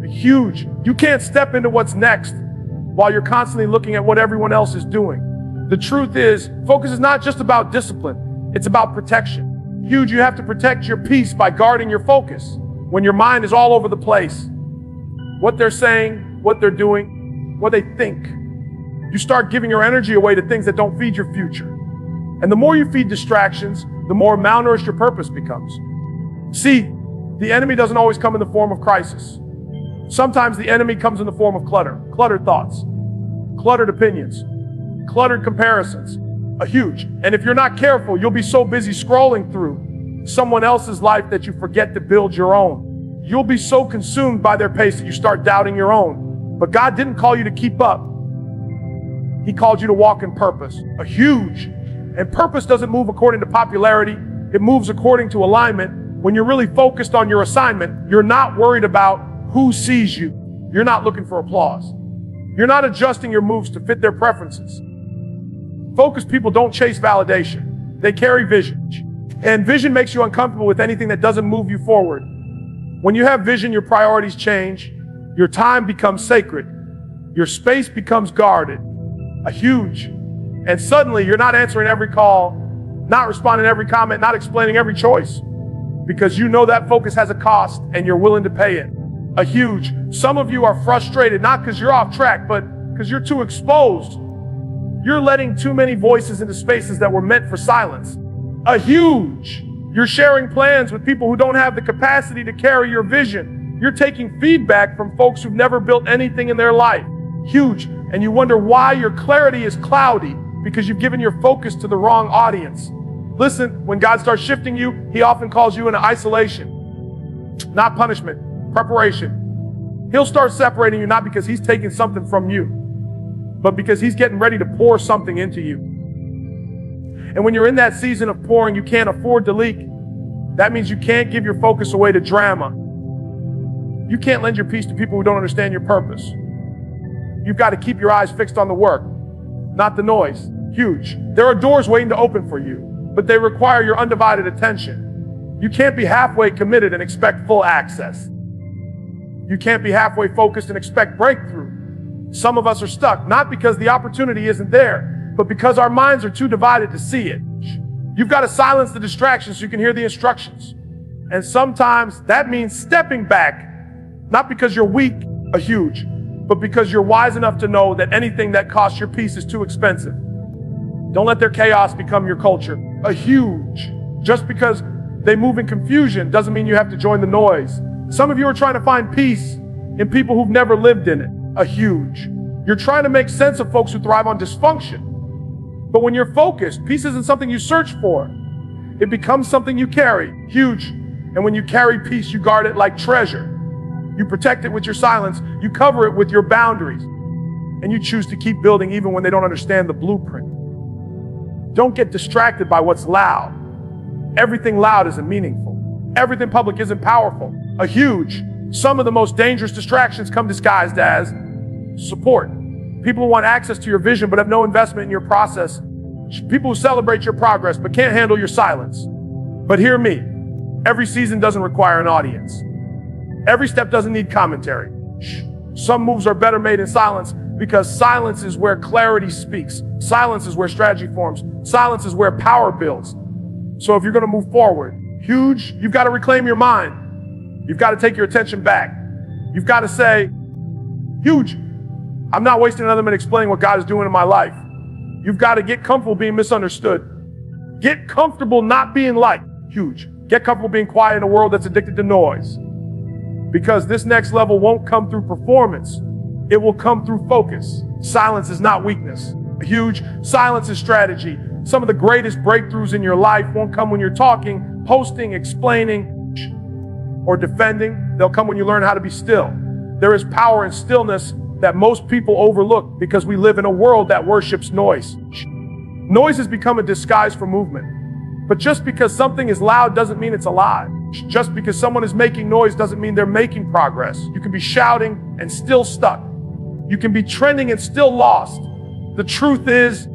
Huge. You can't step into what's next while you're constantly looking at what everyone else is doing. The truth is, focus is not just about discipline, it's about protection. Huge, you have to protect your peace by guarding your focus. When your mind is all over the place, what they're saying, what they're doing, what they think, you start giving your energy away to things that don't feed your future. And the more you feed distractions, the more malnourished your purpose becomes. See, the enemy doesn't always come in the form of crisis. Sometimes the enemy comes in the form of clutter, cluttered thoughts, cluttered opinions, cluttered comparisons, huge. And if you're not careful, you'll be so busy scrolling through someone else's life that you forget to build your own. You'll be so consumed by their pace that you start doubting your own. But God didn't call you to keep up. He called you to walk in purpose, huge. And purpose doesn't move according to popularity. It moves according to alignment. When you're really focused on your assignment, you're not worried about who sees you. You're not looking for applause. You're not adjusting your moves to fit their preferences. Focused people don't chase validation. They carry vision. And vision makes you uncomfortable with anything that doesn't move you forward. When you have vision, your priorities change. Your time becomes sacred. Your space becomes guarded. Huge. And suddenly you're not answering every call, not responding to every comment, not explaining every choice, because you know that focus has a cost and you're willing to pay it. Huge. Some of you are frustrated, not because you're off track, but because you're too exposed. You're letting too many voices into spaces that were meant for silence. Huge. You're sharing plans with people who don't have the capacity to carry your vision. You're taking feedback from folks who've never built anything in their life. Huge. And you wonder why your clarity is cloudy, because you've given your focus to the wrong audience. Listen, when God starts shifting you, He often calls you into isolation, not punishment, preparation. He'll start separating you not because He's taking something from you, but because He's getting ready to pour something into you. And when you're in that season of pouring, you can't afford to leak. That means you can't give your focus away to drama. You can't lend your peace to people who don't understand your purpose. You've got to keep your eyes fixed on the work, not the noise. Huge. There are doors waiting to open for you, but they require your undivided attention. You can't be halfway committed and expect full access. You can't be halfway focused and expect breakthrough. Some of us are stuck, not because the opportunity isn't there, but because our minds are too divided to see it. You've got to silence the distractions so you can hear the instructions. And sometimes that means stepping back, not because you're weak, huge, but because you're wise enough to know that anything that costs your peace is too expensive. Don't let their chaos become your culture. Huge. Just because they move in confusion doesn't mean you have to join the noise. Some of you are trying to find peace in people who've never lived in it. Huge. You're trying to make sense of folks who thrive on dysfunction. But when you're focused, peace isn't something you search for. It becomes something you carry. Huge. And when you carry peace, you guard it like treasure. You protect it with your silence. You cover it with your boundaries. And you choose to keep building even when they don't understand the blueprint. Don't get distracted by what's loud. Everything loud isn't meaningful. Everything public isn't powerful. Huge. Some of the most dangerous distractions come disguised as support. People who want access to your vision but have no investment in your process. People who celebrate your progress but can't handle your silence. But hear me. Every season doesn't require an audience. Every step doesn't need commentary. Some moves are better made in silence because silence is where clarity speaks. Silence is where strategy forms. Silence is where power builds. So if you're going to move forward, huge, you've got to reclaim your mind. You've got to take your attention back. You've got to say, huge, I'm not wasting another minute explaining what God is doing in my life. You've got to get comfortable being misunderstood. Get comfortable not being liked. Huge. Get comfortable being quiet in a world that's addicted to noise. Because this next level won't come through performance. It will come through focus. Silence is not weakness. Huge. Silence is strategy. Some of the greatest breakthroughs in your life won't come when you're talking, posting, explaining, or defending. They'll come when you learn how to be still. There is power in stillness that most people overlook because we live in a world that worships noise. Noise has become a disguise for movement. But just because something is loud doesn't mean it's alive. Just because someone is making noise doesn't mean they're making progress. You can be shouting and still stuck. You can be trending and still lost. The truth is,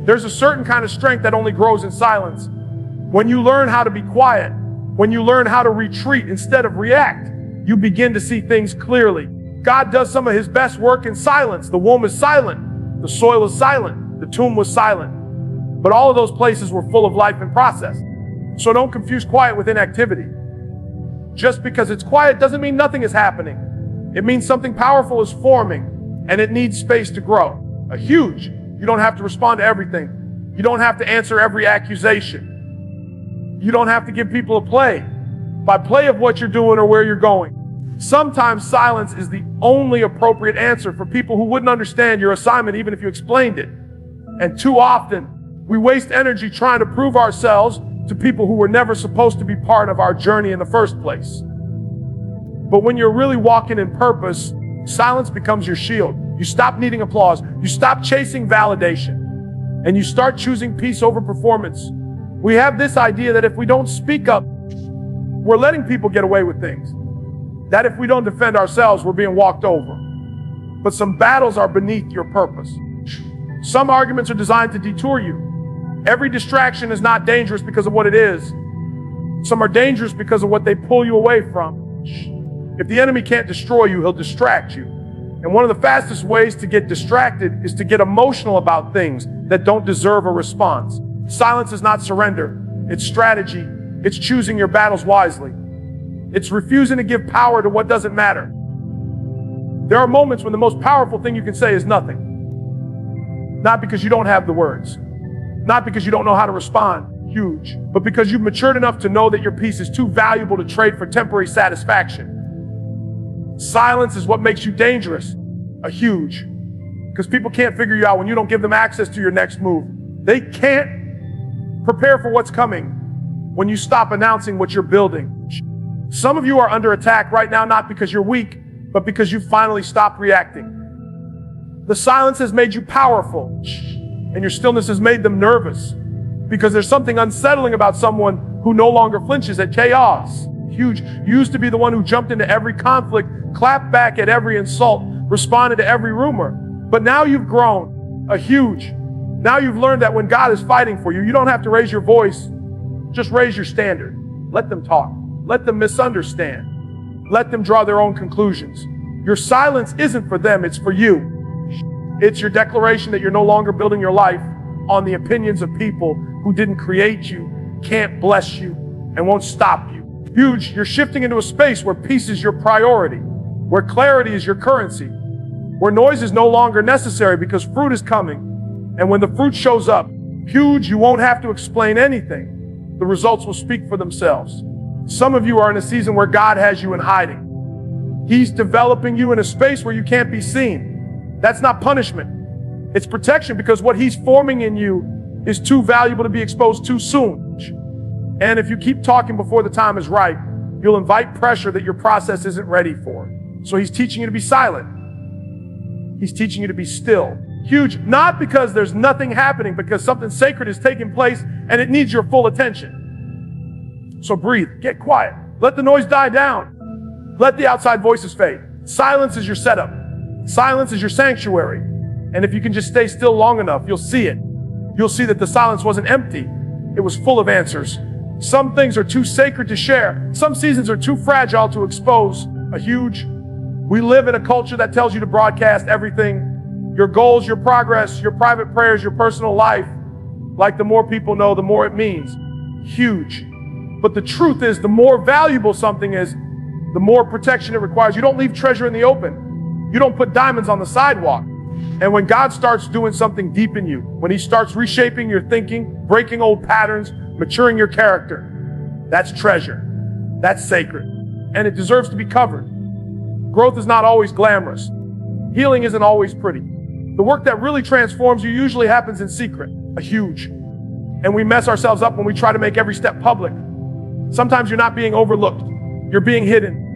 there's a certain kind of strength that only grows in silence. When you learn how to be quiet, when you learn how to retreat instead of react, you begin to see things clearly. God does some of his best work in silence. The womb is silent. The soil is silent. The tomb was silent. But all of those places were full of life and process. So don't confuse quiet with inactivity. Just because it's quiet doesn't mean nothing is happening. It means something powerful is forming, and it needs space to grow. You don't have to respond to everything. You don't have to answer every accusation. You don't have to give people a play of what you're doing or where you're going. Sometimes silence is the only appropriate answer for people who wouldn't understand your assignment even if you explained it. And too often, we waste energy trying to prove ourselves to people who were never supposed to be part of our journey in the first place. But when you're really walking in purpose, silence becomes your shield. You stop needing applause. You stop chasing validation. And you start choosing peace over performance. We have this idea that if we don't speak up, we're letting people get away with things. That if we don't defend ourselves, we're being walked over. But some battles are beneath your purpose. Some arguments are designed to detour you. Every distraction is not dangerous because of what it is. Some are dangerous because of what they pull you away from. If the enemy can't destroy you, he'll distract you. And one of the fastest ways to get distracted is to get emotional about things that don't deserve a response. Silence is not surrender. It's strategy. It's choosing your battles wisely. It's refusing to give power to what doesn't matter. There are moments when the most powerful thing you can say is nothing. Not because you don't have the words. Not because you don't know how to respond. But because you've matured enough to know that your peace is too valuable to trade for temporary satisfaction. Silence is what makes you dangerous. Because people can't figure you out when you don't give them access to your next move. They can't prepare for what's coming when you stop announcing what you're building. Some of you are under attack right now, not because you're weak, but because you finally stopped reacting. The silence has made you powerful, and your stillness has made them nervous, because there's something unsettling about someone who no longer flinches at chaos. You used to be the one who jumped into every conflict, clapped back at every insult, responded to every rumor. But now you've grown. Now you've learned that when God is fighting for you, you don't have to raise your voice. Just raise your standard. Let them talk. Let them misunderstand. Let them draw their own conclusions. Your silence isn't for them, it's for you. It's your declaration that you're no longer building your life on the opinions of people who didn't create you, can't bless you, and won't stop you. You're shifting into a space where peace is your priority, where clarity is your currency, where noise is no longer necessary because fruit is coming. And when the fruit shows up, you won't have to explain anything. The results will speak for themselves. Some of you are in a season where God has you in hiding. He's developing you in a space where you can't be seen. That's not punishment. It's protection, because what he's forming in you is too valuable to be exposed too soon. And if you keep talking before the time is right, you'll invite pressure that your process isn't ready for. So he's teaching you to be silent. He's teaching you to be still. Not because there's nothing happening, because something sacred is taking place and it needs your full attention. So breathe, get quiet. Let the noise die down. Let the outside voices fade. Silence is your setup. Silence is your sanctuary. And if you can just stay still long enough, you'll see it. You'll see that the silence wasn't empty. It was full of answers. Some things are too sacred to share. Some seasons are too fragile to expose. We live in a culture that tells you to broadcast everything. Your goals, your progress, your private prayers, your personal life. Like the more people know, the more it means. But the truth is, the more valuable something is, the more protection it requires. You don't leave treasure in the open. You don't put diamonds on the sidewalk. And when God starts doing something deep in you, when he starts reshaping your thinking, breaking old patterns, maturing your character, that's treasure. That's sacred. And it deserves to be covered. Growth is not always glamorous. Healing isn't always pretty. The work that really transforms you usually happens in secret. And we mess ourselves up when we try to make every step public. Sometimes you're not being overlooked. You're being hidden.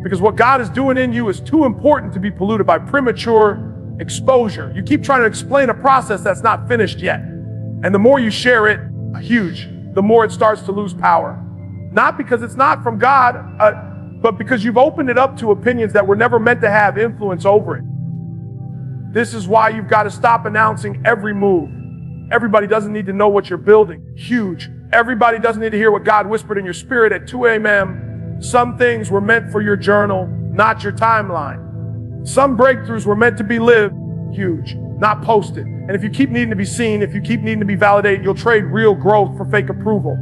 Because what God is doing in you is too important to be polluted by premature exposure. You keep trying to explain a process that's not finished yet. And the more you share it, the more it starts to lose power. Not because it's not from God, but because you've opened it up to opinions that were never meant to have influence over it. This is why you've got to stop announcing every move. Everybody doesn't need to know what you're building. Everybody doesn't need to hear what God whispered in your spirit at 2 a.m. Some things were meant for your journal, not your timeline. Some breakthroughs were meant to be lived, huge, not posted. And if you keep needing to be seen, if you keep needing to be validated, you'll trade real growth for fake approval.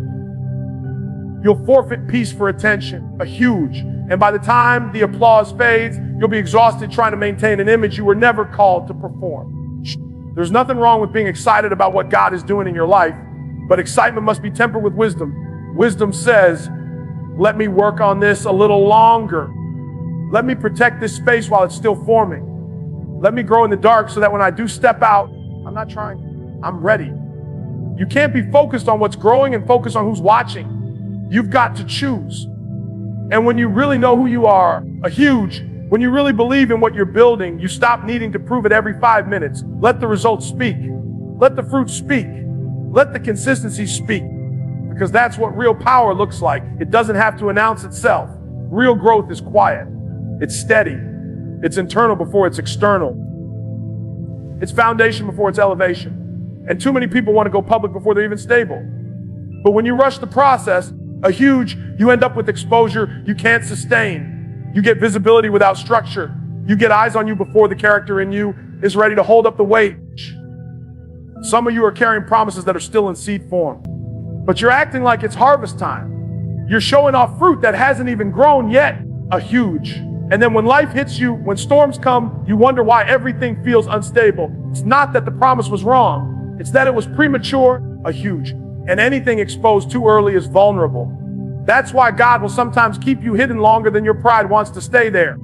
You'll forfeit peace for attention, a huge. And by the time the applause fades, you'll be exhausted trying to maintain an image you were never called to perform. There's nothing wrong with being excited about what God is doing in your life, but excitement must be tempered with wisdom. Wisdom says, let me work on this a little longer. Let me protect this space while it's still forming. Let me grow in the dark so that when I do step out, I'm not trying, I'm ready. You can't be focused on what's growing and focus on who's watching. You've got to choose. And when you really know who you are, when you really believe in what you're building, you stop needing to prove it every 5 minutes. Let the results speak. Let the fruit speak. Let the consistency speak. Because that's what real power looks like. It doesn't have to announce itself. Real growth is quiet. It's steady. It's internal before it's external. It's foundation before it's elevation. And too many people want to go public before they're even stable. But when you rush the process, you end up with exposure you can't sustain. You get visibility without structure. You get eyes on you before the character in you is ready to hold up the weight. Some of you are carrying promises that are still in seed form, but you're acting like it's harvest time. You're showing off fruit that hasn't even grown yet, And then when life hits you, when storms come, you wonder why everything feels unstable. It's not that the promise was wrong. It's that it was premature, And anything exposed too early is vulnerable. That's why God will sometimes keep you hidden longer than your pride wants to stay there.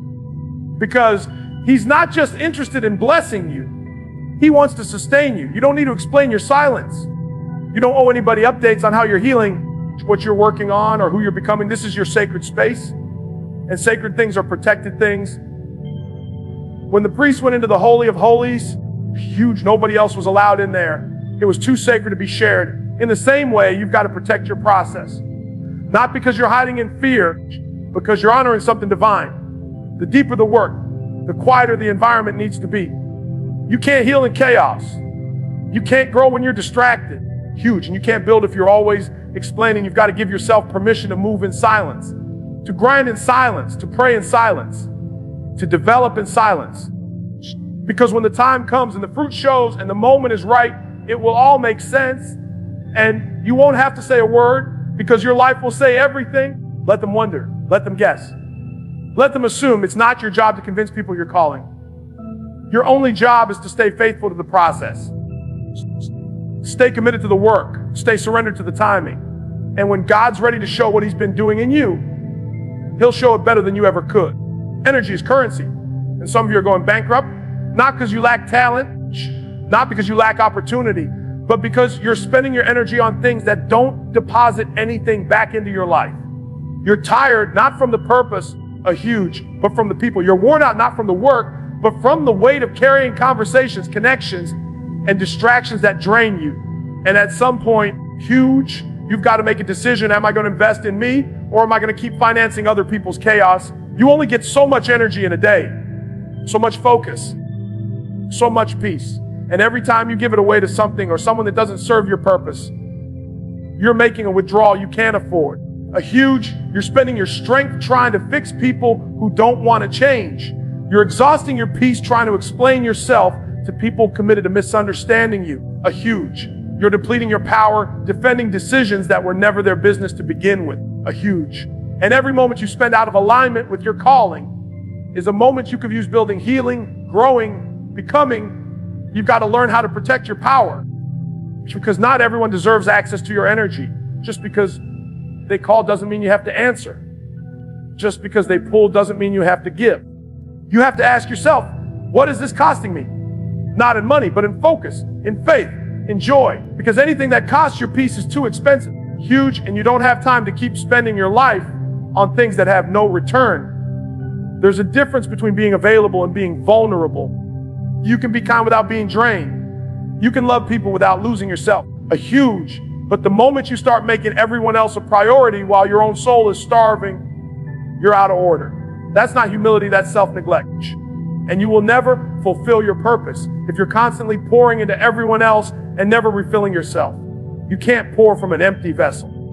Because He's not just interested in blessing you. He wants to sustain you. You don't need to explain your silence. You don't owe anybody updates on how you're healing, what you're working on, or who you're becoming. This is your sacred space. And sacred things are protected things. When the priest went into the Holy of Holies, nobody else was allowed in there. It was too sacred to be shared. In the same way, you've got to protect your process. Not because you're hiding in fear, because you're honoring something divine. The deeper the work, the quieter the environment needs to be. You can't heal in chaos. You can't grow when you're distracted. And you can't build if you're always explaining. You've got to give yourself permission to move in silence, to grind in silence, to pray in silence, to develop in silence. Because when the time comes and the fruit shows and the moment is right, it will all make sense. And you won't have to say a word because your life will say everything. Let them wonder. Let them guess. Let them assume it's not your job to convince people you're calling. Your only job is to stay faithful to the process. Stay committed to the work. Stay surrendered to the timing. And when God's ready to show what He's been doing in you, He'll show it better than you ever could. Energy is currency. And some of you are going bankrupt, not because you lack talent, not because you lack opportunity, but because you're spending your energy on things that don't deposit anything back into your life. You're tired, not from the purpose, but from the people. You're worn out, not from the work, but from the weight of carrying conversations, connections, and distractions that drain you. And at some point, you've got to make a decision. Am I going to invest in me, or am I going to keep financing other people's chaos? You only get so much energy in a day, so much focus, so much peace. And every time you give it away to something or someone that doesn't serve your purpose, you're making a withdrawal you can't afford. You're spending your strength trying to fix people who don't want to change. You're exhausting your peace trying to explain yourself to people committed to misunderstanding you. You're depleting your power, defending decisions that were never their business to begin with. And every moment you spend out of alignment with your calling is a moment you could use building healing, growing, becoming. You've got to learn how to protect your power. Because not everyone deserves access to your energy. Just because they call doesn't mean you have to answer. Just because they pull doesn't mean you have to give. You have to ask yourself, what is this costing me? Not in money, but in focus, in faith, in joy. Because anything that costs your peace is too expensive, and you don't have time to keep spending your life on things that have no return. There's a difference between being available and being vulnerable. You can be kind without being drained. You can love people without losing yourself. But the moment you start making everyone else a priority while your own soul is starving, you're out of order. That's not humility, that's self-neglect. And you will never fulfill your purpose if you're constantly pouring into everyone else and never refilling yourself. You can't pour from an empty vessel.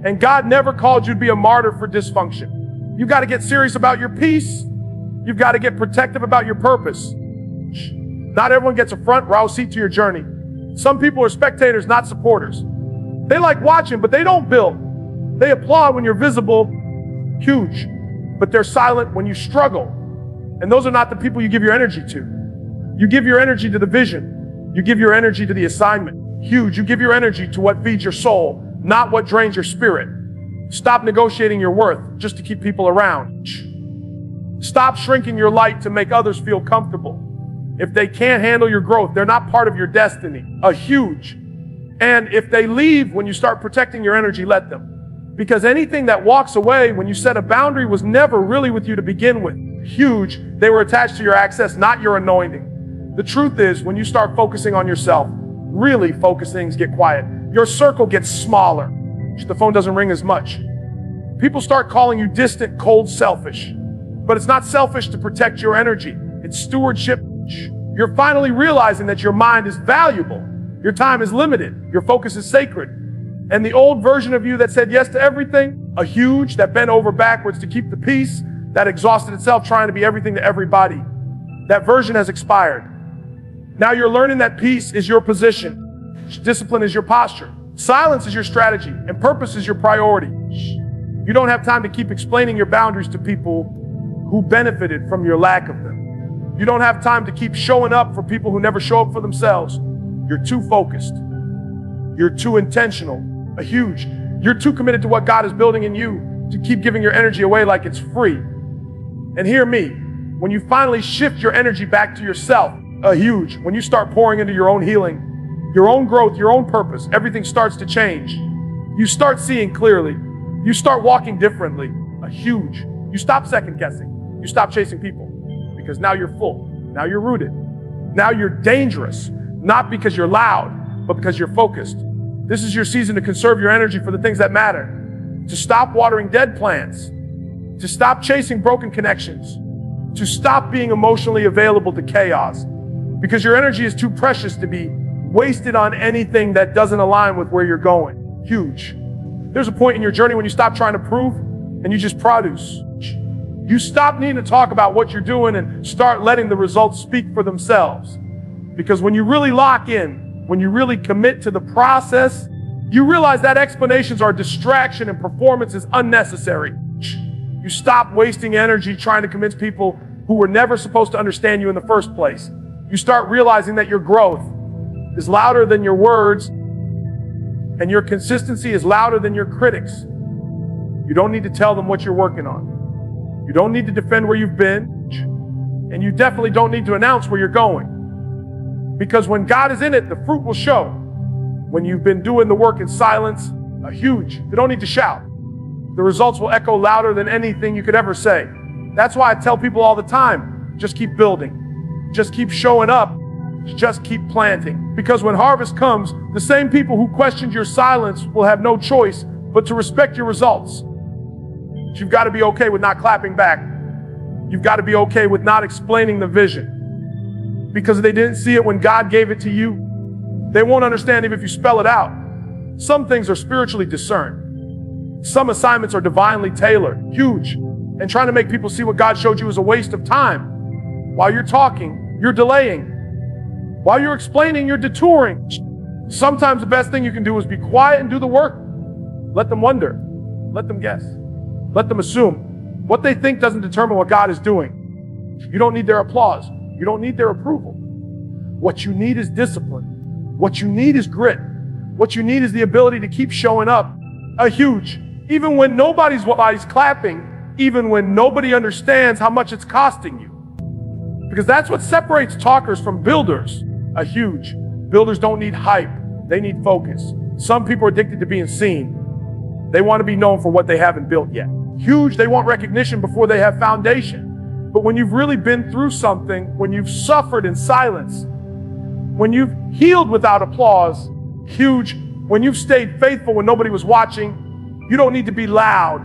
And God never called you to be a martyr for dysfunction. You've got to get serious about your peace. You've got to get protective about your purpose. Not everyone gets a front row seat to your journey. Some people are spectators, not supporters. They like watching, but they don't build. They applaud when you're visible, huge, but they're silent when you struggle. And those are not the people you give your energy to. You give your energy to the vision. You give your energy to the assignment. Huge. You give your energy to what feeds your soul, not what drains your spirit. Stop negotiating your worth just to keep people around. Stop shrinking your light to make others feel comfortable. If they can't handle your growth, they're not part of your destiny. A huge. And if they leave when you start protecting your energy, let them. Because anything that walks away when you set a boundary was never really with you to begin with. Huge. They were attached to your access, not your anointing. The truth is, when you start focusing on yourself, really focus, things get quiet. Your circle gets smaller. The phone doesn't ring as much. People start calling you distant, cold, selfish. But it's not selfish to protect your energy. It's stewardship. You're finally realizing that your mind is valuable. Your time is limited. Your focus is sacred. And the old version of you that said yes to everything, a huge, that bent over backwards to keep the peace, that exhausted itself trying to be everything to everybody, that version has expired. Now you're learning that peace is your position. Discipline is your posture. Silence is your strategy. And purpose is your priority. You don't have time to keep explaining your boundaries to people who benefited from your lack of them. You don't have time to keep showing up for people who never show up for themselves. You're too focused. You're too intentional. A huge. You're too committed to what God is building in you to keep giving your energy away like it's free. And hear me, when you finally shift your energy back to yourself, a huge, when you start pouring into your own healing, your own growth, your own purpose, everything starts to change. You start seeing clearly. You start walking differently. A huge. You stop second guessing. You stop chasing people because now you're full. Now you're rooted. Now you're dangerous, not because you're loud, but because you're focused. This is your season to conserve your energy for the things that matter, to stop watering dead plants, to stop chasing broken connections, to stop being emotionally available to chaos, because your energy is too precious to be wasted on anything that doesn't align with where you're going. Huge. There's a point in your journey when you stop trying to prove and you just produce. You stop needing to talk about what you're doing and start letting the results speak for themselves. Because when you really lock in, when you really commit to the process, you realize that explanations are distraction and performance is unnecessary. You stop wasting energy trying to convince people who were never supposed to understand you in the first place. You start realizing that your growth is louder than your words and your consistency is louder than your critics. You don't need to tell them what you're working on. You don't need to defend where you've been, and you definitely don't need to announce where you're going. Because when God is in it, the fruit will show. When you've been doing the work in silence, a huge, you don't need to shout. The results will echo louder than anything you could ever say. That's why I tell people all the time, just keep building. Just keep showing up. Just keep planting. Because when harvest comes, the same people who questioned your silence will have no choice but to respect your results. But you've got to be okay with not clapping back. You've got to be okay with not explaining the vision. Because they didn't see it when God gave it to you. They won't understand even if you spell it out. Some things are spiritually discerned. Some assignments are divinely tailored, huge. And trying to make people see what God showed you is a waste of time. While you're talking, you're delaying. While you're explaining, you're detouring. Sometimes the best thing you can do is be quiet and do the work. Let them wonder. Let them guess. Let them assume. What they think doesn't determine what God is doing. You don't need their applause. You don't need their approval. What you need is discipline. What you need is grit. What you need is the ability to keep showing up. A huge. Even when nobody's clapping, even when nobody understands how much it's costing you. Because that's what separates talkers from builders. A huge. Builders don't need hype. They need focus. Some people are addicted to being seen. They want to be known for what they haven't built yet. Huge. They want recognition before they have foundation. But when you've really been through something, when you've suffered in silence, when you've healed without applause, huge, when you've stayed faithful when nobody was watching, you don't need to be loud.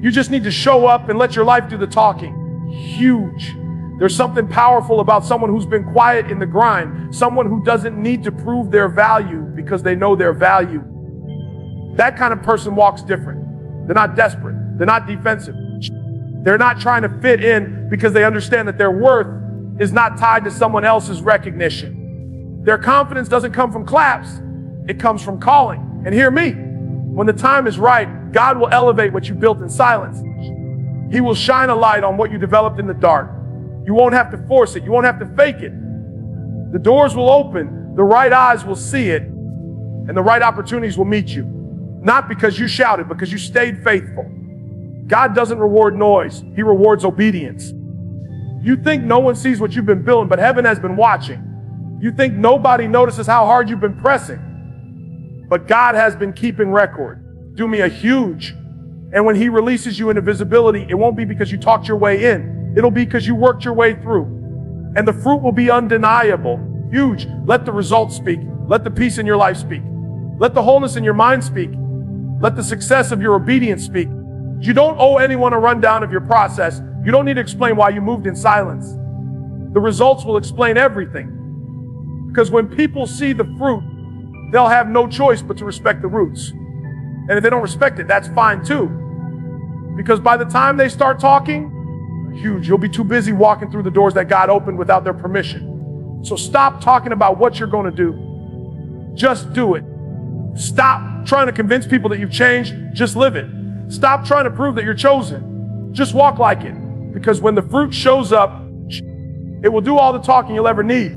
You just need to show up and let your life do the talking. Huge. There's something powerful about someone who's been quiet in the grind, someone who doesn't need to prove their value because they know their value. That kind of person walks different. They're not desperate. They're not defensive. They're not trying to fit in because they understand that their worth is not tied to someone else's recognition. Their confidence doesn't come from claps. It comes from calling. And hear me, when the time is right, God will elevate what you built in silence. He will shine a light on what you developed in the dark. You won't have to force it. You won't have to fake it. The doors will open. The right eyes will see it. And the right opportunities will meet you. Not because you shouted, because you stayed faithful. God doesn't reward noise. He rewards obedience. You think no one sees what you've been building, but heaven has been watching. You think nobody notices how hard you've been pressing, but God has been keeping record. Do me a huge. And when he releases you into visibility, it won't be because you talked your way in. It'll be because you worked your way through. And the fruit will be undeniable. Huge. Let the results speak. Let the peace in your life speak. Let the wholeness in your mind speak. Let the success of your obedience speak. You don't owe anyone a rundown of your process. You don't need to explain why you moved in silence. The results will explain everything. Because when people see the fruit, they'll have no choice but to respect the roots. And if they don't respect it, that's fine too. Because by the time they start talking, huge, you'll be too busy walking through the doors that God opened without their permission. So stop talking about what you're going to do. Just do it. Stop trying to convince people that you've changed. Just live it. Stop trying to prove that you're chosen. Just walk like it. Because when the fruit shows up, it will do all the talking you'll ever need.